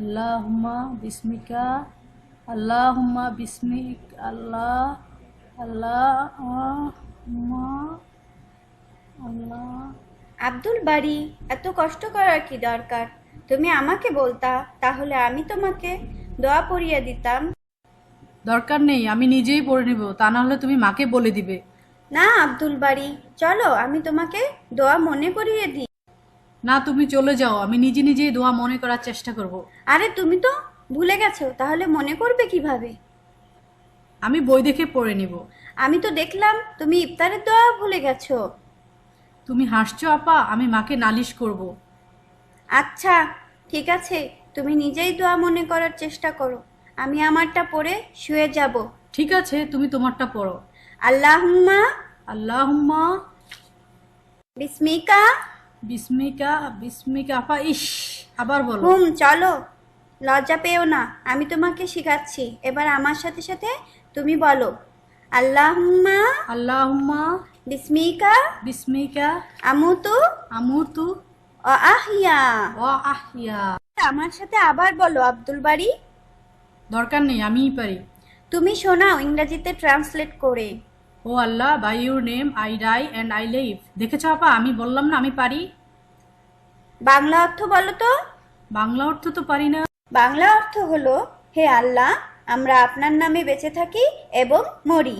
আল্লাহুম্মা বিসমিকা, আল্লাহুম্মা বিসমিক, আল্লাহুম্মা, আল্লাহ। আব্দুল বারী, এত কষ্ট করার কি দরকার? তুমি আমাকে বলতা, তাহলে আমি তোমাকে দোয়া পড়িয়ে দিতাম। দরকার নেই, আমি নিজেই পড়ে নিব, তা না হলে তুমি মাকে বলে দিবে। না আব্দুল বারী, চলো আমি তোমাকে দোয়া মনে করিয়ে দিই। না, তুমি চলে যাও, আমি নিজে নিজেই দোয়া মনে করার চেষ্টা করব। আরে তুমি তো ভুলে গেছো, তাহলে মনে করবে কিভাবে? আমি বই দেখে পড়ে নিব। আমি তো দেখলাম তুমি ইফতারের দোয়া ভুলে গেছো। তুমি হাসছো আপা, আমি মাকে নালিশ করব। আচ্ছা, ঠিক আছে, তুমি নিজেই দোয়া মনে করার চেষ্টা করো, আমি আমারটা পড়ে শুয়ে যাব। ঠিক আছে, তুমি তোমারটা পড়ো। আল্লাহুম্মা আল্লাহুম্মা বিসমিকা। বিসমিকা, বিসমিকা আপা, ইস, আবার বলো। চলো, লজ্জা পেও না, আমি তোমাকে শিখাচ্ছি, এবার আমার সাথে সাথে তুমি বলো। আল্লাহুম্মা আল্লাহুম্মা বিসমিকা বিসমিকা আমুতু আমুতু ও আহিয়া। ওয়া আহিয়া। আমার সাথে আবার বলো আব্দুল বারী। দরকার নেই, আমিই পারি। তুমি শোনাও ইংরেজিতে ট্রান্সলেট করে। O Allah, by your name I die and I live. দেখেছো আপা, আমি বললাম না আমি পারি। বাংলা অর্থ বলো তো। বাংলা অর্থ তো পারি না। বাংলা অর্থ হলো, হে আল্লাহ, আমরা আপনার নামে বেঁচে থাকি এবং মরি।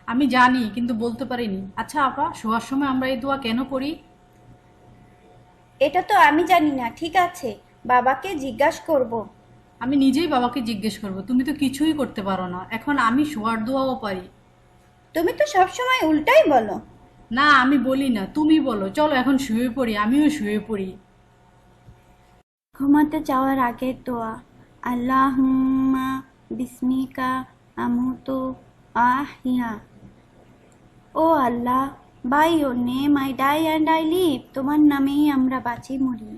আমি জানি, কিন্তু বলতে পারিনি। আচ্ছা আপা, শোয়ার সময় আমরা এই দোয়া কেন করি? এটা তো আমি জানি না, ঠিক আছে, বাবাকে জিজ্ঞাসা করব। আমি নিজেই বাবাকে জিজ্ঞেস করব, তুমি তো কিছুই করতে পারো না, এখন আমি শোয়ার দোয়াও পারি। তুমি তো সবসময় উল্টাই বলো। না, আমি বলি না, তুমি বলো। চলো এখন শুয়ে পড়ি, আমিও শুয়ে পড়ি। ঘুমাতে যাওয়ার আগের দোয়া। আল্লাহুম্মা বিসমিকা আমুতু আহিয়া। O Allah, by your name I die and I live. তোমার নামেই আমরা বাঁচি মরি।